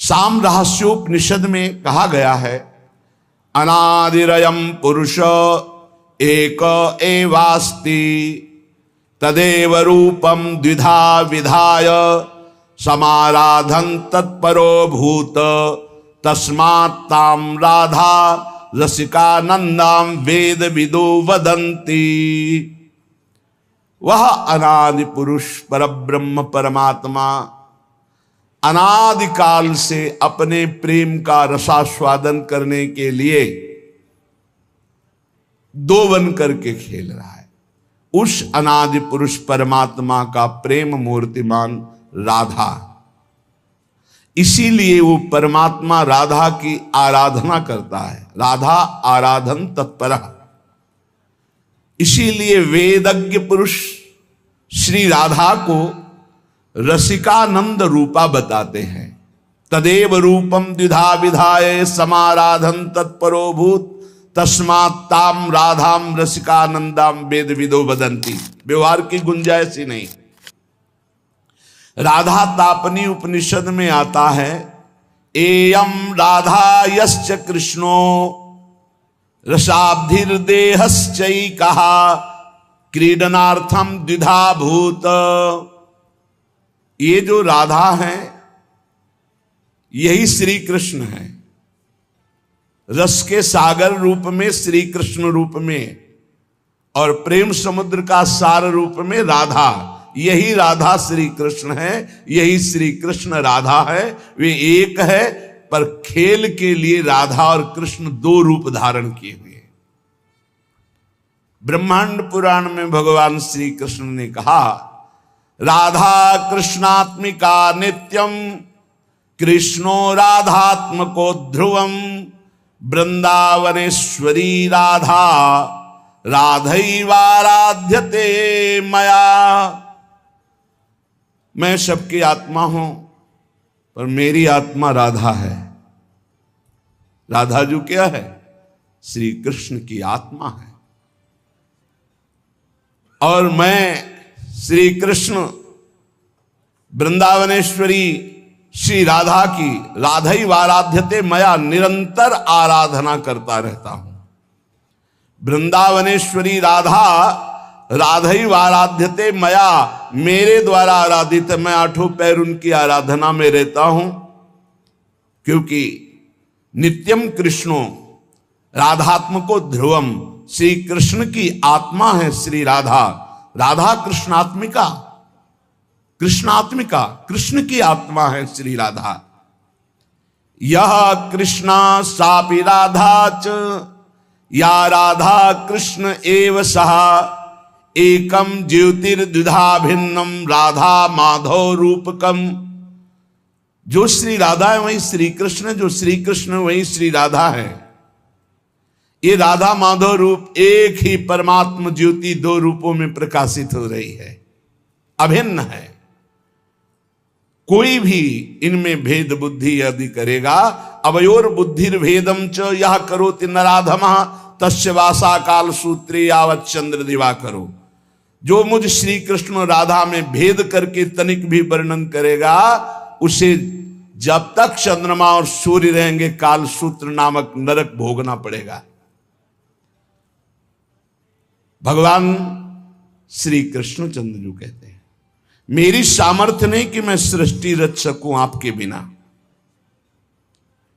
साम रहस्योपनिषद में कहा गया है, अनादिरयम पुरुष एक एवास्ति तदेव रूपम द्विधा विधाय समाराधन तत्परो भूत तस्मात् ताम राधा रसिकानंदाम वेद विदो वदंती। वह अनादि पुरुष परब्रह्म परमात्मा अनादिकाल से अपने प्रेम का रसास्वादन करने के लिए दो बन करके खेल रहा है। उस अनादि पुरुष परमात्मा का प्रेम मूर्तिमान राधा, इसीलिए वो परमात्मा राधा की आराधना करता है। राधा आराधन तत्पर, इसीलिए वेदज्ञ पुरुष श्री राधा को रसिकानंद रूपा बताते हैं। तदेव रूपम द्विधा विधाय समाराधन तत्परो भूत तस्मात् ताम राधाम रसिकानंदाम वेद विदो वदंती। व्यवहार की गुंजाइश ही नहीं। राधा तापनी उपनिषद में आता है, एयम राधा यश्च कृष्णो रसाब्धिर्देहश्चै कहा क्रीडनार्थम द्विधा भूत। ये जो राधा है यही श्री कृष्ण है। रस के सागर रूप में श्री कृष्ण रूप में और प्रेम समुद्र का सार रूप में राधा, यही राधा श्री कृष्ण है, यही श्री कृष्ण राधा है। वे एक है, पर खेल के लिए राधा और कृष्ण दो रूप धारण किए हुए हैं। ब्रह्मांड पुराण में भगवान श्री कृष्ण ने कहा, राधा कृष्णात्मिका नित्यम कृष्णो राधात्मको ध्रुवम वृंदावनेश्वरी राधा राधैवाराध्यते मया। मैं सबकी आत्मा हूं, पर मेरी आत्मा राधा है। राधा जो क्या है? श्री कृष्ण की आत्मा है। और मैं श्री कृष्ण वृंदावनेश्वरी श्री राधा की राधैवाराध्यते मया निरंतर आराधना करता रहता हूं। वृंदावनेश्वरी राधा राधैवाराध्यते मया, मेरे द्वारा आराधित, मैं आठों पैर उनकी आराधना में रहता हूं। क्योंकि नित्यम कृष्णो राधात्मको ध्रुवम, श्री कृष्ण की आत्मा है श्री राधा। राधा कृष्णात्मिका, कृष्णात्मिका कृष्ण की आत्मा है श्री राधा। यह कृष्णा सापि राधा च या राधा कृष्ण एव सहा एकम ज्योतिर्द्विधा भिन्नम राधा माधव रूपकम। जो श्री राधा है वही श्री कृष्ण, जो श्री कृष्ण वही श्री राधा है। ये राधा माधव रूप एक ही परमात्म ज्योति दो रूपों में प्रकाशित हो रही है, अभिन्न है। कोई भी इनमें भेद बुद्धि यदि करेगा, अवयोर बुद्धिर्भेदम च यह करोति नराधमः तस्य वासा काल सूत्रे यावत् चंद्र दिवा करो। जो मुझ श्री कृष्ण राधा में भेद करके तनिक भी वर्णन करेगा, उसे जब तक चंद्रमा और सूर्य रहेंगे काल सूत्र नामक नरक भोगना पड़ेगा। भगवान श्री कृष्ण चंद्र जो कहते हैं, मेरी सामर्थ्य नहीं कि मैं सृष्टि रच सकूं आपके बिना।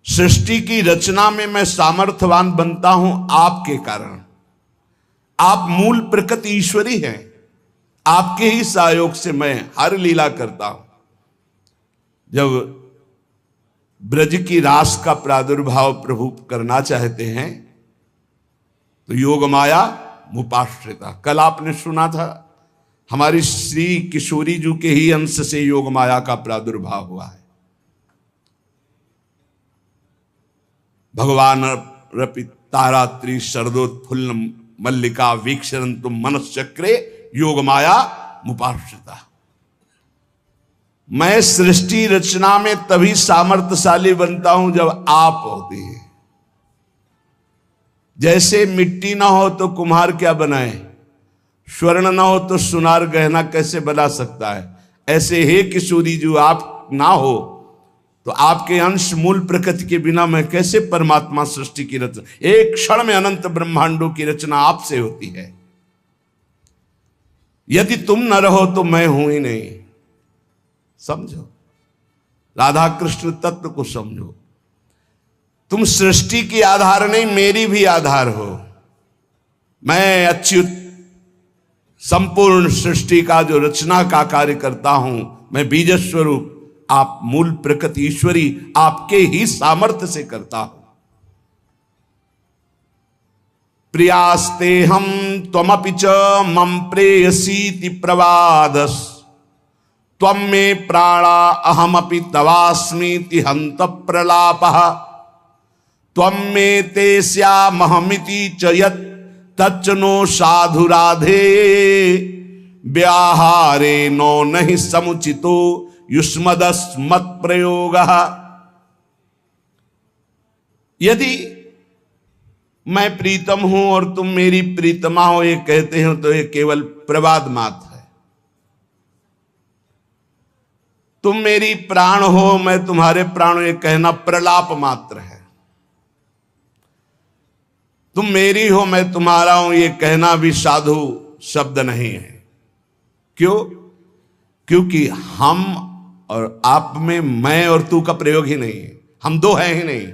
सृष्टि की रचना में मैं सामर्थ्यवान बनता हूं आपके कारण। आप मूल प्रकृति ईश्वरी हैं, आपके ही सहयोग से मैं हर लीला करता हूं। जब ब्रज की रास का प्रादुर्भाव प्रभु करना चाहते हैं तो योग माया मुपाश्रिता, कल आपने सुना था, हमारी श्री किशोरी जी के ही अंश से योग माया का प्रादुर्भाव हुआ है। भगवान रपि तारात्रि शरदोत्फुल्ल मल्लिका वीक्षरन्तु मनश्चक्रे योग माया मुपाश्रिता। मैं सृष्टि रचना में तभी सामर्थ्यशाली बनता हूं जब आप होते हैं। जैसे मिट्टी ना हो तो कुम्हार क्या बनाए, स्वर्ण ना हो तो सुनार गहना कैसे बना सकता है, ऐसे हे किशोरी जो आप ना हो तो आपके अंश मूल प्रकृति के बिना मैं कैसे परमात्मा सृष्टि की रचना, एक क्षण में अनंत ब्रह्मांडों की रचना आपसे होती है। यदि तुम न रहो तो मैं हूं ही नहीं। समझो, राधा कृष्ण तत्व को समझो। तुम सृष्टि की आधार नहीं, मेरी भी आधार हो। मैं अच्युत संपूर्ण सृष्टि का जो रचना का कार्य करता हूं, मैं बीज स्वरूप, आप मूल प्रकृति ईश्वरी आपके ही सामर्थ्य से करता हूं। प्रियास्ते हम त्वमपि च मम प्रेयसीति प्रवादस, त्वं मे प्राणा अहमपि तवास्मीति हंत प्रलापः, त्वं मे ते स्यामहमिति च यत् तच्च नो साधु राधे, व्याहारे नो नहि समुचितो युष्मदस्मत् प्रयोगः। यदि मैं प्रीतम हूं और तुम मेरी प्रीतमा हो ये कहते हो तो ये केवल प्रवाद मात्र है। तुम मेरी प्राण हो, मैं तुम्हारे प्राण, ये कहना प्रलाप मात्र है। तुम मेरी हो, मैं तुम्हारा हूं, ये कहना भी साधु शब्द नहीं है। क्यों? क्योंकि हम और आप में मैं और तू का प्रयोग ही नहीं है। हम दो हैं ही नहीं।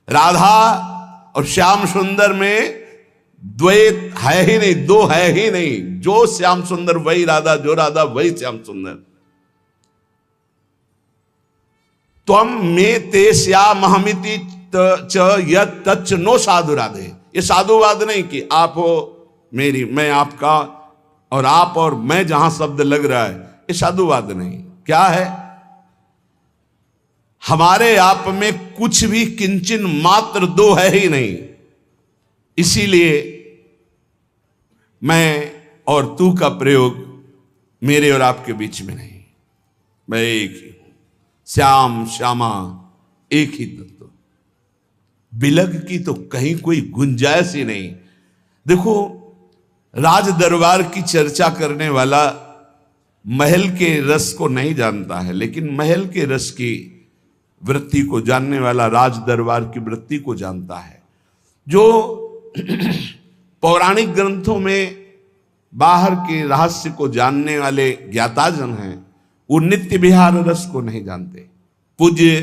राधा और श्याम सुंदर में द्वैत है ही नहीं, दो है ही नहीं। जो श्याम सुंदर वही राधा, जो राधा वही श्याम सुंदर। त्वं मे ते स्यामहमिति च यत् तच्च नो साधु राधे। ये साधुवाद नहीं कि आप हो मेरी, मैं आपका, और आप और मैं जहां शब्द लग रहा है, ये साधुवाद नहीं। क्या है? हमारे आप में कुछ भी किंचन मात्र दो है ही नहीं। इसीलिए मैं और तू का प्रयोग मेरे और आपके बीच में नहीं। मैं एक ही हूं, श्याम श्यामा एक ही तत्व। बिलग की तो कहीं कोई गुंजाइश ही नहीं। देखो, राज दरबार की चर्चा करने वाला महल के रस को नहीं जानता है, लेकिन महल के रस की वृत्ति को जानने वाला राज दरबार की वृत्ति को जानता है। जो पौराणिक ग्रंथों में बाहर के रहस्य को जानने वाले ज्ञाताजन हैं, वो नित्य विहार रस को नहीं जानते। पूज्य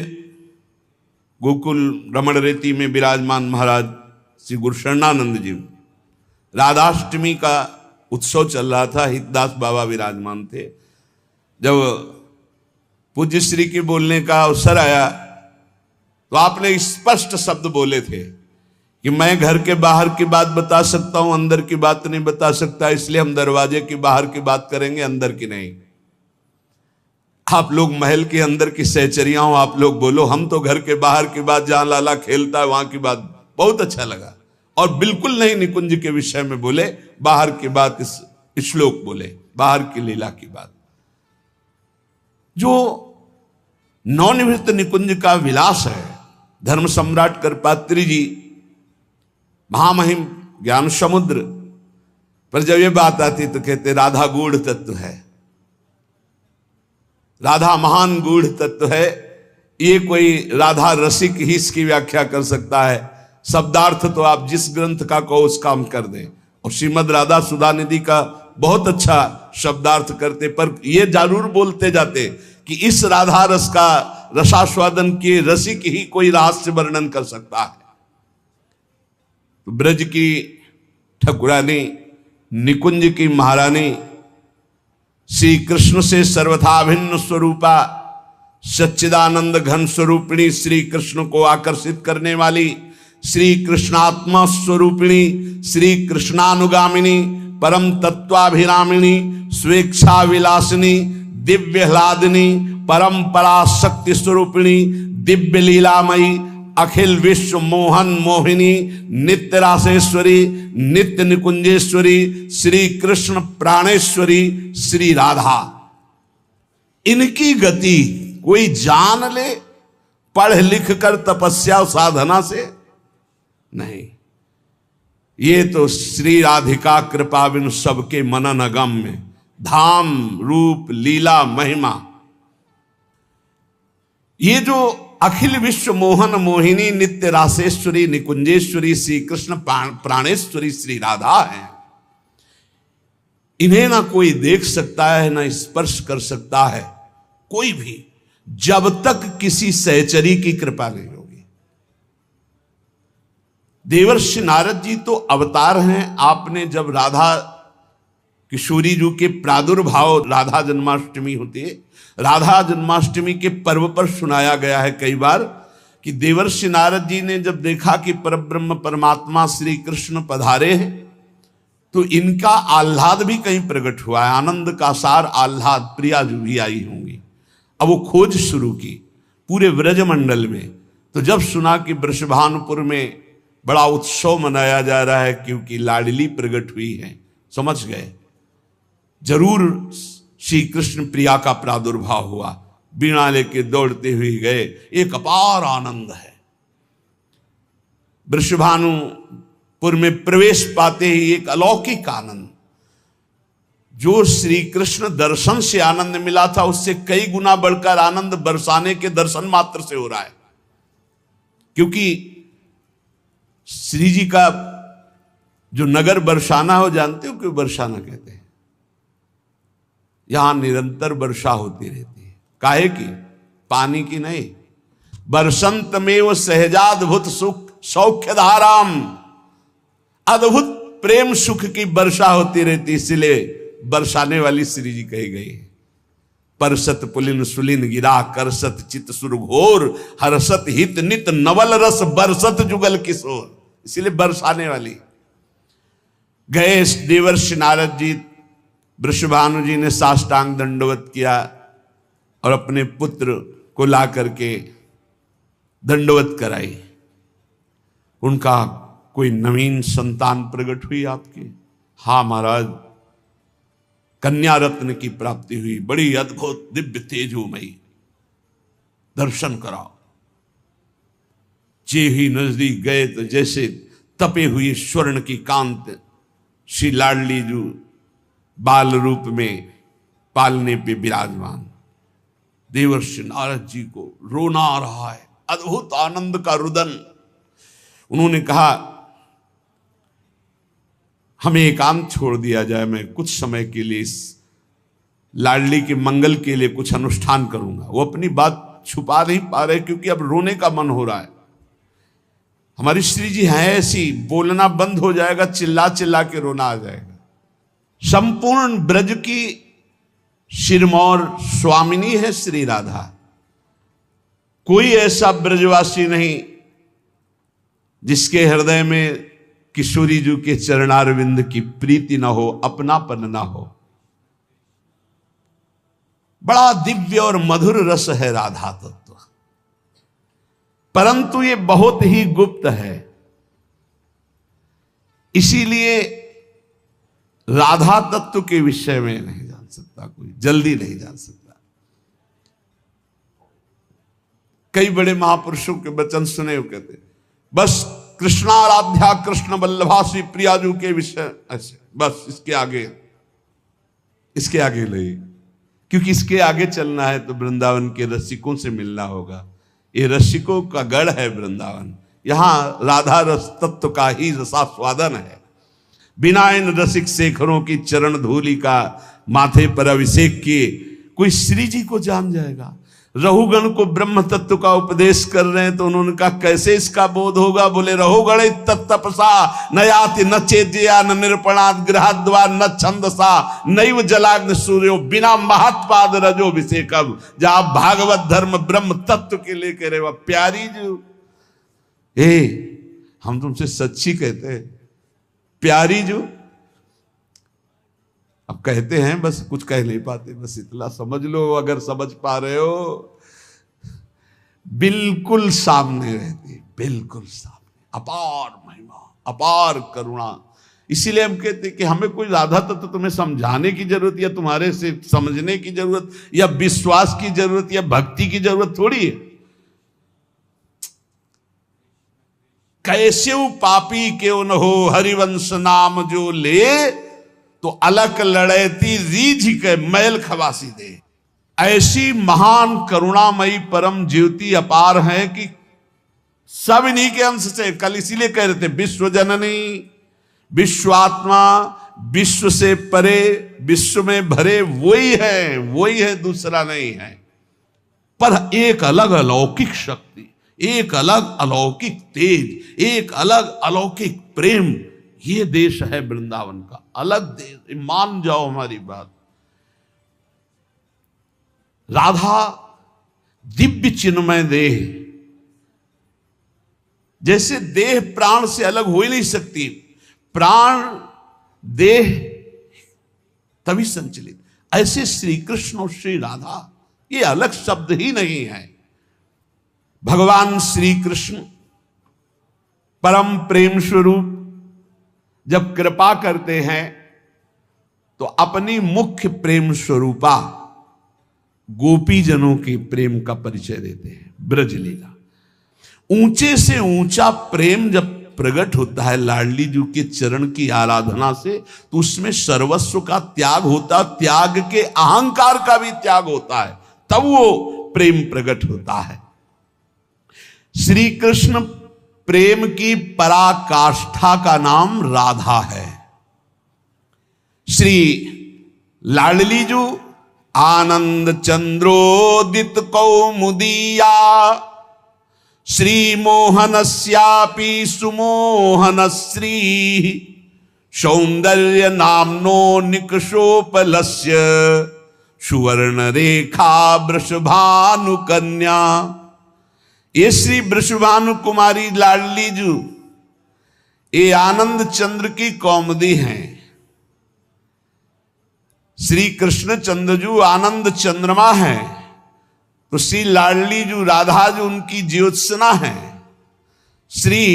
गोकुल रमण रेती में विराजमान महाराज श्री गुरु शरणानंद जी, राधाष्टमी का उत्सव चल रहा था, हितदास बाबा विराजमान थे। जब पूज्य श्री के बोलने का अवसर आया तो आपने स्पष्ट शब्द बोले थे कि मैं घर के बाहर की बात बता सकता हूं, अंदर की बात नहीं बता सकता, इसलिए हम दरवाजे की बाहर की बात करेंगे, अंदर की नहीं। आप लोग महल के अंदर की सहचरियां हो, आप लोग बोलो, हम तो घर के बाहर की बात, जहां लाला खेलता है वहां की बात। बहुत अच्छा लगा। और बिल्कुल नहीं निकुंज के विषय में बोले, बाहर की बात, इस श्लोक बोले, बाहर की लीला की बात। जो नवनिवृत्त निकुंज का विलास है, धर्म सम्राट करपात्री जी महामहिम ज्ञान समुद्र पर जब ये बात आती तो कहते राधा गूढ़ तत्व है, राधा महान गूढ़ तत्व है। ये कोई राधा रसिक ही इसकी व्याख्या कर सकता है। शब्दार्थ तो आप जिस ग्रंथ का कहो उसका हम कर दें। और श्रीमद राधा सुधा निधि का बहुत अच्छा शब्दार्थ करते, पर ये जरूर बोलते जाते कि इस राधा रस का रसास्वादन किए रसिक ही कोई रहस्य वर्णन कर सकता है। तो ब्रज की ठकुरानी, निकुंज की महारानी, श्री कृष्ण से सर्वथा भिन्न स्वरूपा, सच्चिदानंद घन स्वरूपिणी, श्री कृष्ण को आकर्षित करने वाली, श्री कृष्णात्मा स्वरूपिणी, श्री कृष्णानुगामिनी, परम तत्वाभिरामिणी, स्वेच्छा विलासिनी, दिव्य ह्लादिनी, परंपरा शक्ति स्वरूपिणी, दिव्य लीलामयी, अखिल विश्व मोहन मोहिनी, नित्य रासेश्वरी, नित्य निकुंजेश्वरी, श्री कृष्ण प्राणेश्वरी, श्री राधा। इनकी गति कोई जान ले पढ़ लिख कर तपस्या साधना से नहीं। ये तो श्री राधिका कृपा बिन सबके मनन अगम्य, धाम रूप लीला महिमा। ये जो अखिल विश्व मोहन मोहिनी नित्य रासेश्वरी निकुंजेश्वरी श्री कृष्ण प्राणेश्वरी श्री राधा है, इन्हें ना कोई देख सकता है ना स्पर्श कर सकता है कोई भी, जब तक किसी सहचरी की कृपा नहीं होगी। देवर्षि नारद जी तो अवतार हैं। आपने जब राधा किशोरी जी के प्रादुर्भाव, राधा जन्माष्टमी होती है, राधा जन्माष्टमी के पर्व पर सुनाया गया है कई बार कि देवर्षि नारद जी ने जब देखा कि परब्रह्म परमात्मा श्री कृष्ण पधारे हैं तो इनका आह्लाद भी कहीं प्रकट हुआ है, आनंद का सार आह्लाद, प्रिया जो भी आई होंगी। अब वो खोज शुरू की पूरे व्रजमंडल में। तो जब सुना कि वृषभानुपुर में बड़ा उत्सव मनाया जा रहा है क्योंकि लाडली प्रकट हुई है, समझ गए जरूर श्री कृष्ण प्रिया का प्रादुर्भाव हुआ। बीणा लेके दौड़ते हुए गए, एक अपार आनंद है। वृषभानुपुर में प्रवेश पाते ही एक अलौकिक आनंद, जो श्री कृष्ण दर्शन से आनंद मिला था उससे कई गुना बढ़कर आनंद बरसाने के दर्शन मात्र से हो रहा है। क्योंकि श्री जी का जो नगर बरसाना हो, जानते हो क्यों बरसाना कहते हैं? यहां निरंतर वर्षा होती रहती है। काहे की? पानी की नहीं। बरसंत में वो सहजाद्भुत सुख सौख्य धाराम, अद्भुत प्रेम सुख की वर्षा होती रहती, इसलिए बरसाने वाली श्री जी कही गई है। परसत पुलिन सुलिन गिरा करसत चित सुरघोर, हर्षत हित नित नवल रस बरसत जुगल किशोर, इसलिए बरसाने वाली। गए देवर्षि नारद जी, वृषभानु जी ने साष्टांग दंडवत किया और अपने पुत्र को ला करके दंडवत कराई। उनका कोई नवीन संतान प्रकट हुई आपकी? हाँ महाराज, कन्या रत्न की प्राप्ति हुई, बड़ी अद्भुत दिव्य तेजोमयी। दर्शन कराओ। जे ही नजदीक गए तो जैसे तपे हुए स्वर्ण की कांत श्री लाडली जो बाल रूप में पालने पे विराजमान। देवर्षि नारद जी को रोना आ रहा है, अद्भुत आनंद का रुदन। उन्होंने कहा हमें एकांत छोड़ दिया जाए, मैं कुछ समय के लिए इस लाडली के मंगल के लिए कुछ अनुष्ठान करूंगा। वो अपनी बात छुपा नहीं पा रहे क्योंकि अब रोने का मन हो रहा है। हमारी श्री जी हैं ऐसी, बोलना बंद हो जाएगा, चिल्ला चिल्ला के रोना आ जाएगा। संपूर्ण ब्रज की सिरमौर स्वामिनी है श्री राधा। कोई ऐसा ब्रजवासी नहीं जिसके हृदय में किशोरी जी के चरणारविंद की प्रीति ना हो, अपनापन ना हो। बड़ा दिव्य और मधुर रस है राधा तत्व, परंतु ये बहुत ही गुप्त है। इसीलिए राधा तत्व के विषय में नहीं जान सकता कोई, जल्दी नहीं जान सकता। कई बड़े महापुरुषों के वचन सुने, वो कहते बस कृष्णाराध्या कृष्ण वल्लभा श्री प्रियाजू के विषय ऐसे, बस इसके आगे नहीं, क्योंकि इसके आगे चलना है तो वृंदावन के रसिकों से मिलना होगा। ये रसिकों का गढ़ है वृंदावन, यहां राधा रस तत्व का ही रसास्वादन है। बिना इन रसिक शेखरों की चरण धूलि का माथे पर अभिषेक किए कोई श्री जी को जान जाएगा। रहुगण को ब्रह्म तत्व का उपदेश कर रहे हैं तो उन्होंने कहा कैसे इसका बोध होगा? बोले रहुगण तत्तपसा नयाति न चेद्या न निरपणाद गृहद्वार न छंदसा नैव जलाग्न सूर्यो बिना महत्पाद रजो अभिषेकम। जहां भागवत धर्म ब्रह्म तत्व के लिए कह रहे हो प्यारी जो, हम तुमसे सच्ची कहते हैं प्यारी जो। अब कहते हैं बस कुछ कह नहीं पाते, बस इतना समझ लो, अगर समझ पा रहे हो। बिल्कुल सामने रहती, बिल्कुल सामने, अपार महिमा, अपार करुणा। इसीलिए हम कहते हैं कि हमें कोई राधा तत्व तुम्हें समझाने की जरूरत या तुम्हारे से समझने की जरूरत या विश्वास की जरूरत या भक्ति की जरूरत थोड़ी है। कैसे पापी क्यों न हो हरिवंश नाम जो ले, तो अलक लड़ेती रीझ के मैल खवासी दे। ऐसी महान करुणामयी परम ज्योति अपार है कि सब इन्हीं के अंश से। कल इसीलिए कह रहे थे विश्व जननी, विश्वात्मा, विश्व से परे, विश्व में भरे वही है, दूसरा नहीं है। पर एक अलग अलौकिक शक्ति, एक अलग अलौकिक तेज, एक अलग अलौकिक प्रेम, ये देश है वृंदावन का, अलग देश। मान जाओ हमारी बात। राधा दिव्य चिन्मय देह, जैसे देह प्राण से अलग हो ही नहीं सकती, प्राण देह तभी संचलित, ऐसे श्री कृष्ण और श्री राधा ये अलग शब्द ही नहीं है। भगवान श्री कृष्ण परम प्रेम स्वरूप जब कृपा करते हैं तो अपनी मुख्य प्रेम स्वरूपा गोपी जनों के प्रेम का परिचय देते हैं। ब्रज लीला, ऊंचे से ऊंचा प्रेम जब प्रकट होता है लाडली जी के चरण की आराधना से, तो उसमें सर्वस्व का त्याग होता, त्याग के अहंकार का भी त्याग होता है, तब वो प्रेम प्रकट होता है। श्री कृष्ण प्रेम की पराकाष्ठा का नाम राधा है। श्री लाडली जी आनंद चंद्रोदित कौमुदीया, श्री मोहनस्यापि सुमोहनश्री, सौंदर्य नामनो निकषोपलस्य, सुवर्ण रेखा वृषभानु कन्या। ये श्री वृषभानु कुमारी लाडली जी ये आनंद चंद्र की कौमुदी हैं। श्री कृष्ण चंद्र जी आनंद चंद्रमा है, तो श्री लाडली जी राधा जी उनकी ज्योत्सना है। श्री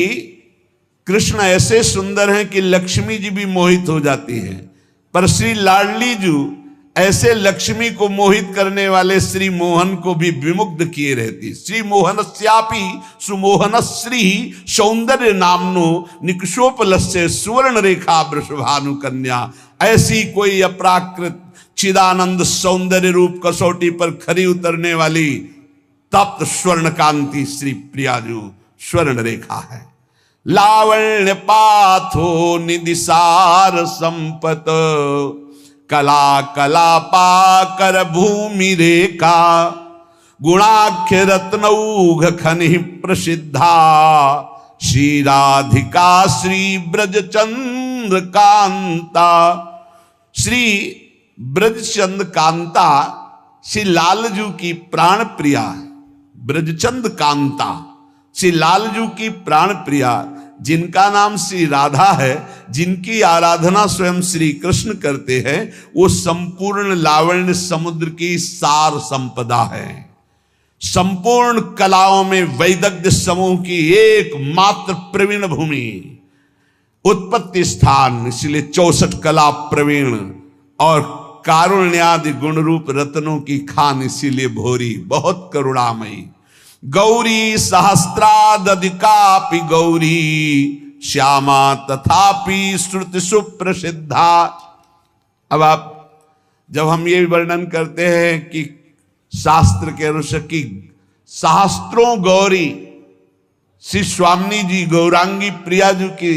कृष्ण ऐसे सुंदर हैं कि लक्ष्मी जी भी मोहित हो जाती है, पर श्री लाडली जी ऐसे लक्ष्मी को मोहित करने वाले श्री मोहन को भी विमुग्ध किए रहती। श्री मोहनस्यापि सुमोहनश्री, सौंदर्य नामनो निकषोपलस्य, सुवर्ण रेखा वृषभानु कन्या। ऐसी कोई अपराकृत चिदानंद सौंदर्य रूप कसौटी पर खरी उतरने वाली तप्त स्वर्ण कांति श्री प्रियाजू स्वर्ण रेखा है। लावण्य पाथो निदिसार संपत, कला कला पाकर भूमि रेखा, गुणाख्य रत्नौघ खनि प्रसिद्धा, श्री राधिका श्री ब्रजचंद्र कांता। श्री ब्रजचंद कांता श्री लालजू की प्राण प्रिया, ब्रजचंद कांता श्री लालजू की प्राण प्रिया, जिनका नाम श्री राधा है, जिनकी आराधना स्वयं श्री कृष्ण करते हैं, वो संपूर्ण लावण्य समुद्र की सार संपदा है। संपूर्ण कलाओं में वैदग्ध्य समूह की एकमात्र प्रवीण भूमि, उत्पत्ति स्थान, इसलिए 64 कला प्रवीण, और कारुण्यादि गुण रूप रत्नों की खान, इसीलिए भोरी, बहुत करुणामयी। गौरी सहस्रादधिकापि गौरी, श्यामा तथापि श्रुति सुप्रसिद्धा। अब आप जब हम ये वर्णन करते हैं कि शास्त्र के अनुसार की सहस्त्रों गौरी श्री स्वामी जी गौरांगी प्रिया जी की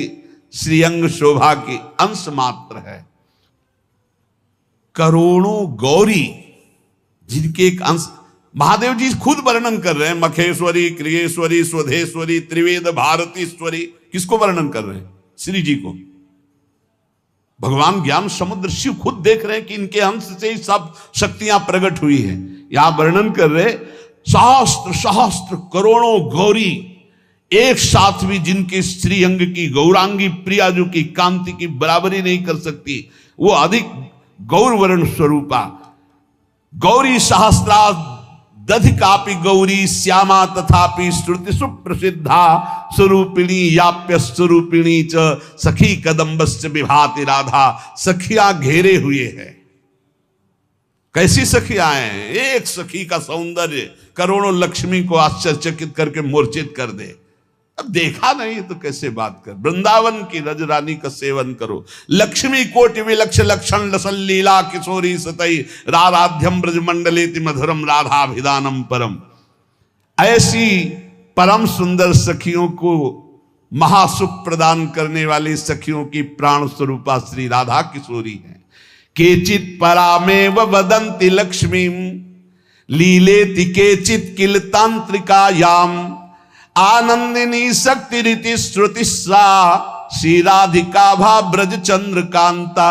श्रीअंग शोभा की अंश मात्र है, करोड़ों गौरी जिनके एक अंश महादेव जी खुद वर्णन कर रहे हैं। मखेश्वरी, क्रियेश्वरी, स्वधेश्वरी, त्रिवेद भारतीश्वरी, किसको वर्णन कर रहे हैं? श्री जी को। भगवान ज्ञान समुद्र शिव खुद देख रहे हैं कि इनके अंश से ही सब शक्तियां प्रकट हुई है। यहां वर्णन कर रहे सहस्त्र सहस्त्र करोड़ों गौरी एक साथ भी जिनके श्री अंग की गौरांगी प्रियाजू की कांति की बराबरी नहीं कर सकती, वो अधिक गौरवर्ण स्वरूपा। गौरी सहस्रा दधिकापि गौरी, श्यामा तथापि श्रुति सुप्रसिद्धा, स्वरूपिणी याप्य स्वरूपिणी च सखी कदम्बस्य विभाति राधा। सखियां घेरे हुए हैं। कैसी सखियां हैं? एक सखी का सौंदर्य करोड़ों लक्ष्मी को आश्चर्यचकित करके मूर्छित कर दे। अब देखा नहीं तो कैसे बात कर। वृंदावन की रजरानी का सेवन करो। लक्ष्मी कोटि विलक्ष लक्षण लसन लीला किशोरी सतई राराध्यम ब्रज मंडलेति मधुरम राधाभिधानम परम। ऐसी परम सुंदर सखियों को महासुख प्रदान करने वाली सखियों की प्राण स्वरूपा श्री राधा किशोरी है। केचित परामेव वदंति लक्ष्मी लीलेति केचित किल तांत्रिकायाम आनंदिनी शक्ति रीति श्रुति सा श्री राधिका भा ब्रज चंद्रकांता।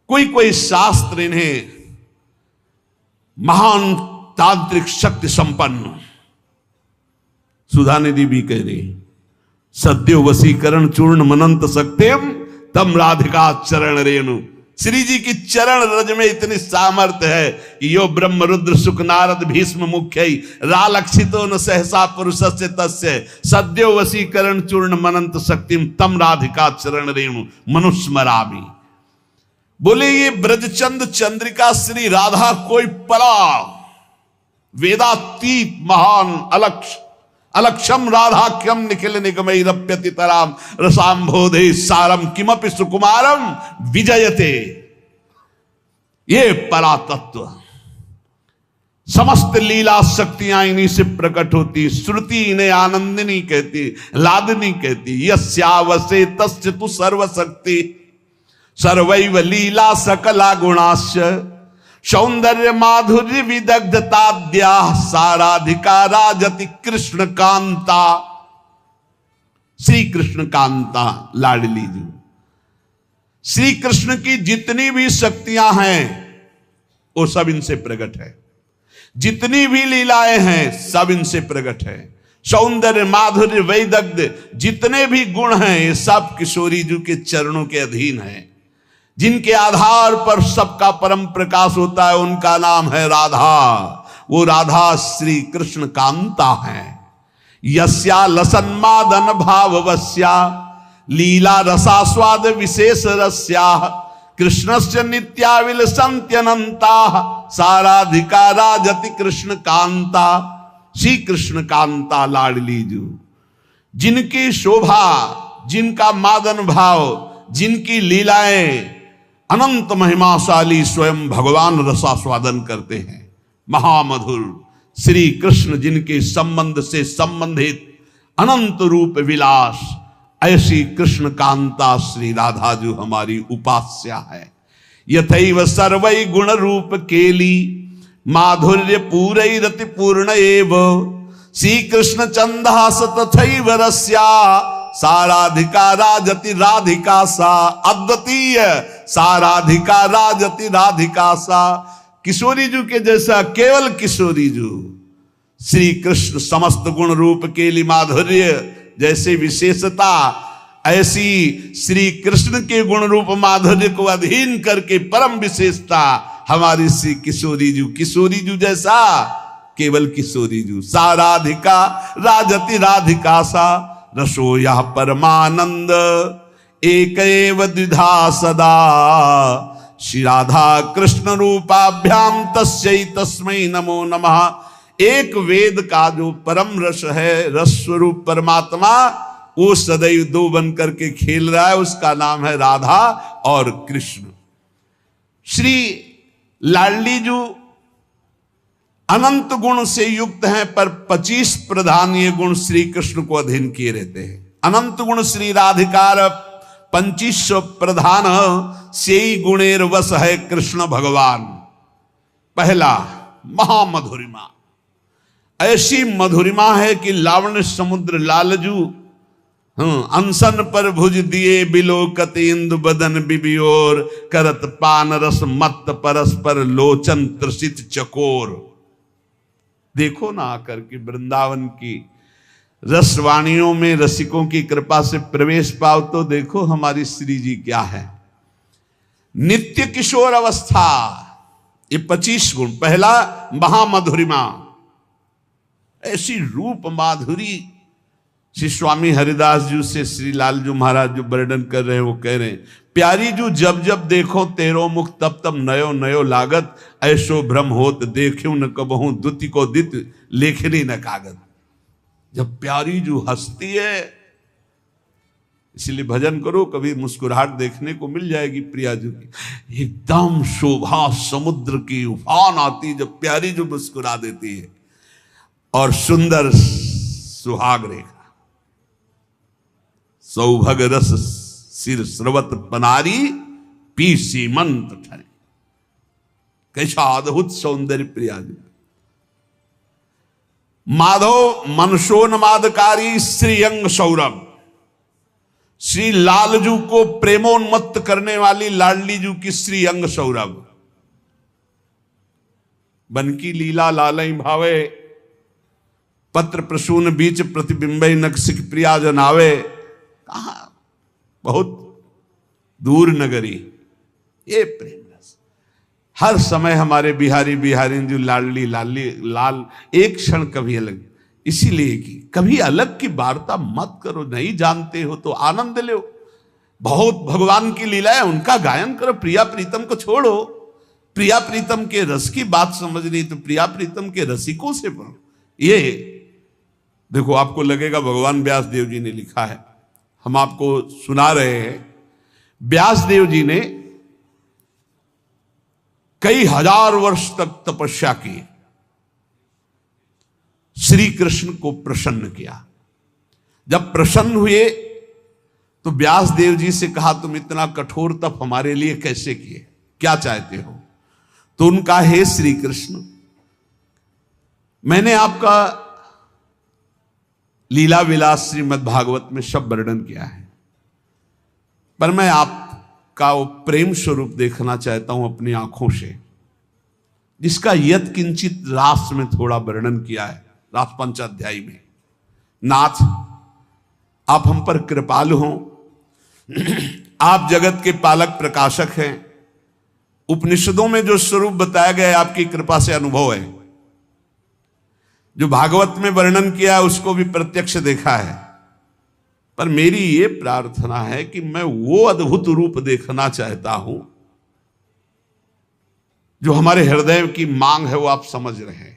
कोई कोई शास्त्र इन्हें महान तांत्रिक शक्ति संपन्न, सुधा निधि भी कह रही, सद्यो वसीकरण चूर्ण मनंत सक्त्यम तम राधिका चरण रेणु। श्री जी की चरण रज में इतनी सामर्थ्य है कि यो ब्रह्म रुद्र सुख नारद भीष्म मुख्य रालक्षितो न सहसा पुरुषस्य तस्य सद्यो वसीकरण चूर्ण मनंत शक्तिम तम राधिका चरण रेणु मनुस्मरामि। बोले ये ब्रजचंद चंद्रिका श्री राधा कोई परा वेदातीत महान अलक्षम राधाख्यम निखिल निगमैरप्यति तराम रसाम्भोधे सारम किमपि सुकुमारम विजयते। ये परातत्व समस्त लीला शक्तियां इन्हीं से प्रकट होती। श्रुति इन्हें आनंदिनी कहती, लादनी कहती। यस्यावसे तस्य तु सर्वशक्ति सर्वैव लीला सकला गुणाश्च सौंदर्य माधुर्य विदग्धताद्या साराधिका राजति कृष्ण कांता। श्री कृष्ण कांता लाडली जी, श्री कृष्ण की जितनी भी शक्तियां हैं वो सब इनसे प्रकट है। जितनी भी लीलाएं हैं सब इनसे प्रकट है। सौंदर्य माधुर्य वैदग्ध जितने भी गुण हैं ये सब किशोरी जी के चरणों के अधीन है। जिनके आधार पर सबका परम प्रकाश होता है उनका नाम है राधा। वो राधा श्री कृष्ण कांता है। यस्या लसन्मादन भाववस्या लीला रसास्वाद विशेष रस्या कृष्णस्य नित्याविल संत्यनंता साराधिका राजति कृष्ण कांता। श्री कृष्ण कांता लाडली जू, जिनकी शोभा, जिनका मादन भाव, जिनकी लीलाएं अनंत महिमाशाली स्वयं भगवान रसास्वादन करते हैं। महामधुर श्री कृष्ण जिनके संबंध से संबंधित अनंत रूप विलास, ऐसी कृष्ण कांता श्री राधा जो हमारी उपास्या है। यथैव सर्वै गुण रूप केली माधुर्य पूरै रति पूर्ण एव श्री कृष्ण चंदास तथैव रस्या साराधिका राजति राधिका सा। अद्वितीय साराधिका राजति राधिका सा। किशोरी जू के जैसा केवल किशोरी जू श्री कृष्ण समस्त गुण रूप केली माधुर्य जैसे विशेषता, ऐसी श्री कृष्ण के गुण रूप माधुर्य को अधीन करके परम विशेषता हमारी श्री किशोरी जू। किशोरी जू जैसा केवल किशोरी जू। साराधिका राजति राधिका सा रसो यह परमानंद एक एव द्विधा सदा श्री राधा कृष्ण रूपाभ्याम तस्यै तस्मै नमो नमः। एक वेद का जो परम रस है, रस स्वरूप परमात्मा, वो सदैव दो बन करके खेल रहा है। उसका नाम है राधा और कृष्ण। श्री लाडली जो अनंत गुण से युक्त हैं, पर 25 प्रधान ये गुण श्री कृष्ण को अधीन किए रहते हैं। अनंत गुण श्री राधिकार 2500 प्रधान से गुणेर वश है कृष्ण भगवान। पहला महामधुरिमा, ऐसी मधुरिमा है कि लावण्य समुद्र लालजू अनशन पर भुज दिए बिलोकत इंदु बदन बिबियोर करत पान रस मत परस्पर लोचन त्रसित चकोर। देखो ना आकर के वृंदावन की रसवाणियों में रसिकों की कृपा से प्रवेश पाओ तो देखो हमारी श्री जी क्या है। नित्य किशोर अवस्था, ये 25 गुण। पहला महामधुरिमा, ऐसी रूप माधुरी। श्री स्वामी हरिदास जी से श्री लालजू महाराज जो वर्णन कर रहे हैं वो कह रहे हैं, प्यारी जू जब जब देखो तेरो मुख तब तब नयो नयो लागत ऐसो भ्रम होत देखो न कबहू दुति को दित लेखनी न कागत। जब प्यारी जो हंसती है, इसलिए भजन करो, कभी मुस्कुराहट देखने को मिल जाएगी प्रिया जी की। एकदम शोभा समुद्र की उफान आती जब प्यारी जो मुस्कुरा देती है। और सुंदर सुहाग रेखा, सौभग रस सिर स्रवत पनारी, पी सीमंत ठरे। कैसा अद्भुत सौंदर्य प्रिया जी। माधव मनसोन्मादकारी श्रीअंग सौरभ, श्री लालजू को प्रेमोन्मत्त करने वाली लाडली जू की श्रीअंग सौरभ। बन की लीला लालई भावे, पत्र प्रसून बीच प्रतिबिंबई नक्सिक प्रिया जनावे। कहा बहुत दूर नगरी ये प्रेम रस। हर समय हमारे बिहारी बिहारी जो लाडली लाली लाल, एक क्षण कभी अलग। इसीलिए कि कभी अलग की वार्ता मत करो, नहीं जानते हो तो आनंद लो। बहुत भगवान की लीला है, उनका गायन करो। प्रिया प्रीतम को छोड़ो, प्रिया प्रीतम के रस की बात समझनी तो प्रिया प्रीतम के रसिकों से पढ़ो। ये देखो, आपको लगेगा भगवान व्यास देव जी ने लिखा है, हम आपको सुना रहे हैं। व्यास देव जी ने कई हजार वर्ष तक तपस्या की, श्री कृष्ण को प्रसन्न किया। जब प्रसन्न हुए तो व्यास देव जी से कहा, तुम इतना कठोर तप हमारे लिए कैसे किए, क्या चाहते हो? तो उनका, हे श्री कृष्ण, मैंने आपका लीला विलास श्रीमद् भागवत में सब वर्णन किया है, पर मैं आपका वो प्रेम स्वरूप देखना चाहता हूं अपनी आंखों से, जिसका यत किंचित रास में थोड़ा वर्णन किया है, रास पंचाध्यायी में। नाथ, आप हम पर कृपालु हों, आप जगत के पालक प्रकाशक हैं। उपनिषदों में जो स्वरूप बताया गया है आपकी कृपा से अनुभव है, जो भागवत में वर्णन किया है उसको भी प्रत्यक्ष देखा है। पर मेरी ये प्रार्थना है कि मैं वो अद्भुत रूप देखना चाहता हूं जो हमारे हृदय की मांग है, वो आप समझ रहे हैं।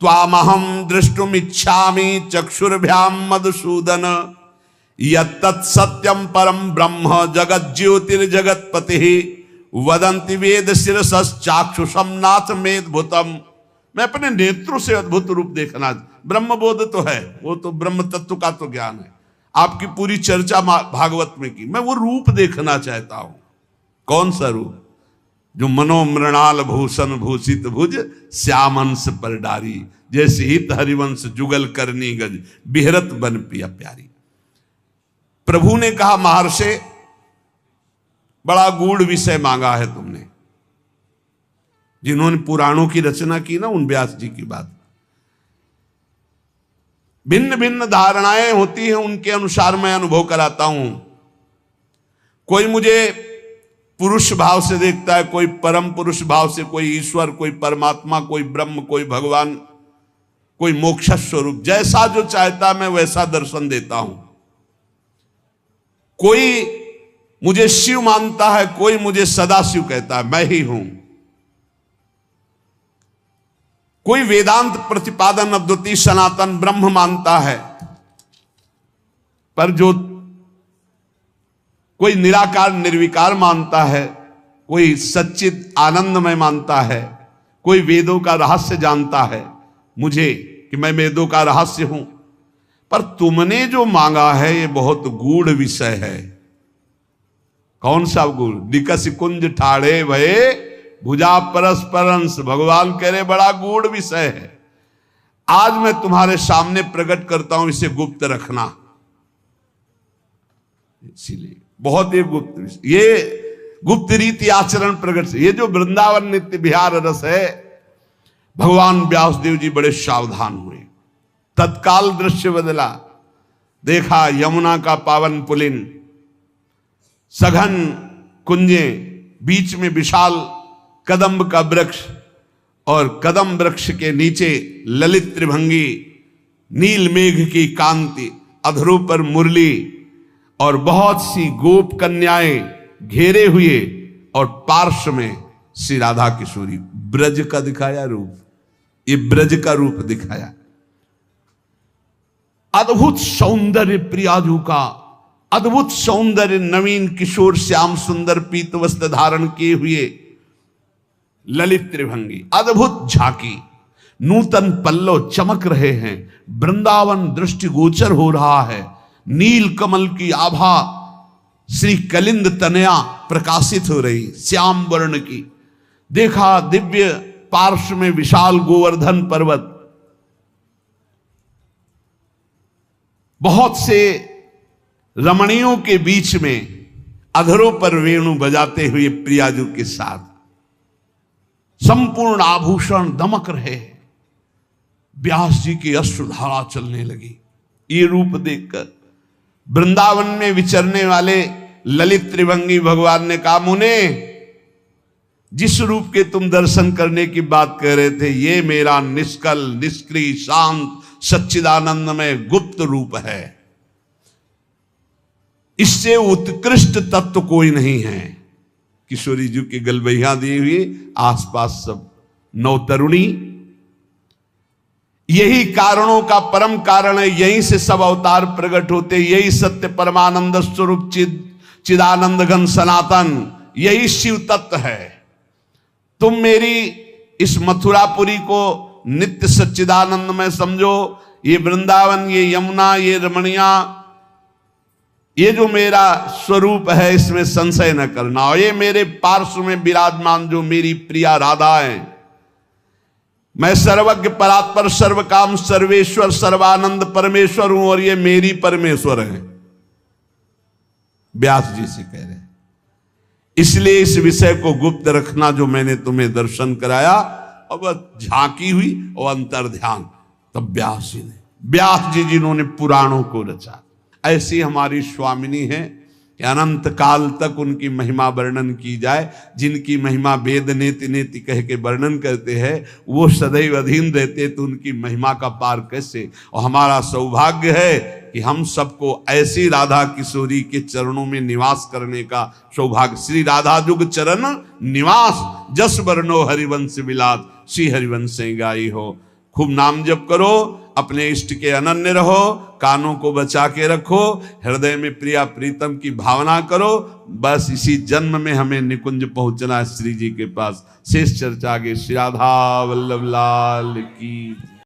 त्वामहं द्रष्टुम इच्छामि चक्षुर्भ्याम मधुसूदन, यत्तत् सत्यम परम ब्रह्म जगत ज्योतिर्जगतपति, वदन्ति वेद शिरसश्चाक्षुषम नाथ मेद्भुतम। मैं अपने नेत्रों से अद्भुत रूप देखना, ब्रह्मबोध तो है, वो तो ब्रह्म तत्व का तो ज्ञान है, आपकी पूरी चर्चा भागवत में की, मैं वो रूप देखना चाहता हूं। कौन सा रूप? जो मनोमृणाल भूषण भूषित भुज, श्यामंश पर डारी, जैसे हित हरिवंश जुगल करनी गज, बिहरत बन पिया प्यारी। प्रभु ने कहा, महर्षि, बड़ा गूढ़ विषय मांगा है तुमने। जिन्होंने पुराणों की रचना की ना, उन व्यास जी की बात, भिन्न भिन्न धारणाएं होती हैं, उनके अनुसार मैं अनुभव कराता हूं। कोई मुझे पुरुष भाव से देखता है, कोई परम पुरुष भाव से, कोई ईश्वर, कोई परमात्मा, कोई ब्रह्म, कोई भगवान, कोई मोक्ष स्वरूप। जैसा जो चाहता मैं वैसा दर्शन देता हूं। कोई मुझे शिव मानता है, कोई मुझे सदा शिव कहता है, मैं ही हूं। कोई वेदांत प्रतिपादन अद्वितीय सनातन ब्रह्म मानता है, पर जो कोई निराकार निर्विकार मानता है, कोई सच्चित आनंदमय मानता है, कोई वेदों का रहस्य जानता है मुझे कि मैं वेदों का रहस्य हूं। पर तुमने जो मांगा है ये बहुत गूढ़ विषय है। कौन सा गूढ़? निकस कुंज ठाड़े भये भुजा परस्परंस। भगवान कह रहे बड़ा गूढ़ विषय है, आज मैं तुम्हारे सामने प्रकट करता हूं, इसे गुप्त रखना। इसीलिए बहुत ही गुप्त, ये गुप्त रीति आचरण प्रकट से। ये जो वृंदावन नित्य विहार रस है, भगवान व्यासदेव जी बड़े सावधान हुए। तत्काल दृश्य बदला, देखा यमुना का पावन पुलिन, सघन कुंजे, बीच में विशाल कदम्ब का वृक्ष, और कदम वृक्ष के नीचे ललित त्रिभंगी, नील मेघ की कांति, अधरों पर मुरली, और बहुत सी गोप कन्याएं घेरे हुए, और पार्श्व में श्री राधा किशोरी। ब्रज का दिखाया रूप, ये ब्रज का रूप दिखाया। अद्भुत सौंदर्य प्रियाजू का, अद्भुत सौंदर्य, नवीन किशोर श्याम सुंदर पीत वस्त्र धारण किए हुए ललित त्रिभंगी, अद्भुत झांकी, नूतन पल्लव चमक रहे हैं, वृंदावन दृष्टिगोचर हो रहा है, नील कमल की आभा श्री कलिंद तनया प्रकाशित हो रही, श्याम वर्ण की। देखा दिव्य पार्श्व में विशाल गोवर्धन पर्वत, बहुत से रमणियों के बीच में अधरों पर वेणु बजाते हुए प्रियाजू के साथ संपूर्ण आभूषण दमक रहे। व्यास जी की अश्रुधारा चलने लगी। ये रूप देखकर वृंदावन में विचरने वाले ललित त्रिभंगी भगवान ने कहा, मुने, जिस रूप के तुम दर्शन करने की बात कर रहे थे, ये मेरा निष्कल, निष्क्रिय, शांत, सच्चिदानंदमय गुप्त रूप है। इससे उत्कृष्ट तत्व कोई नहीं है। किशोरी जी की गलबैया दी हुई, आसपास सब नवतरुणी, यही कारणों का परम कारण है, यहीं से सब अवतार प्रकट होते, यही सत्य परमानंद स्वरूप चिदानंद घन सनातन, यही शिव तत्व है। तुम मेरी इस मथुरापुरी को नित्य सच्चिदानंद में समझो, ये वृंदावन, ये यमुना, ये रमणिया, ये जो मेरा स्वरूप है, इसमें संशय न करना। और ये मेरे पार्श्व में विराजमान जो मेरी प्रिया राधा है, मैं सर्वज्ञ परात्पर सर्वकाम सर्वेश्वर सर्वानंद परमेश्वर हूं, और ये मेरी परमेश्वर है। व्यास जी से कह रहे हैं। इसलिए इस विषय को गुप्त रखना जो मैंने तुम्हें दर्शन कराया। अब झांकी हुई और अंतर ध्यान, तब व्यास जी जिन्होंने पुराणों को रचा, ऐसी हमारी स्वामिनी है कि अनंत काल तक उनकी महिमा वर्णन की जाए। जिनकी महिमा वेद नेति नेति कह के वर्णन करते हैं, वो सदैव अधीन रहते, तो उनकी महिमा का पार कैसे। और हमारा सौभाग्य है कि हम सबको ऐसी राधा किशोरी के चरणों में निवास करने का सौभाग्य। श्री राधा जुग चरण निवास, जस वर्णो हरिवंश विलास, श्री हरिवंश गाई हो। खूब नाम जप करो, अपने इष्ट के अनन्य रहो, कानों को बचा के रखो, हृदय में प्रिया प्रीतम की भावना करो। बस इसी जन्म में हमें निकुंज पहुंचना है श्री जी के पास। शेष चर्चा आगे। श्री राधा वल्लभ लाल की।